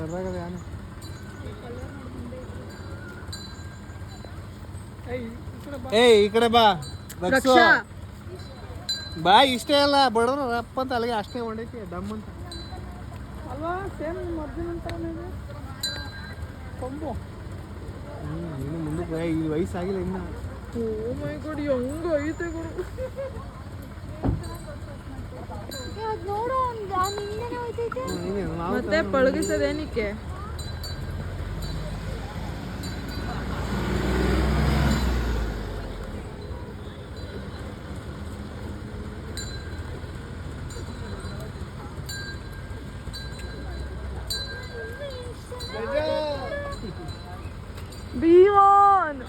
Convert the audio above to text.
ಅದ್ರಾಗದ ಯಾನು ಏಯ್ ಈ ಕಡೆ ಬಾ ರಕ್ಷಾ ಬಾ ಇಷ್ಟೇ ಅಲ್ಲ ಬಡವ್ರ ರಪ್ಪ ಅಂತ ಅಲ್ಲಿಗೆ ಅಷ್ಟೇ ಹೊಂಡೈತಿ ಡಮ್ ಅಂತ ಅಲ್ವಾ ಸೇಮ್ ಮೊದಲಿನ ಥರನೇ ಇದೆ ಕೊಂಬು. ಇನ್ನು ಮುಂದಕ್ಕೆ ಈ ವಯಸ್ಸಾಗಿಲ್ಲ ಇನ್ನು. ಓ ಮೈ ಗಾಡ್ ಹೆಂಗ ಐತೆ ಗುರು. ಮತ್ತೆ ಪಳಗಿಸೋದೇನಕ್ಕೆ Beyond.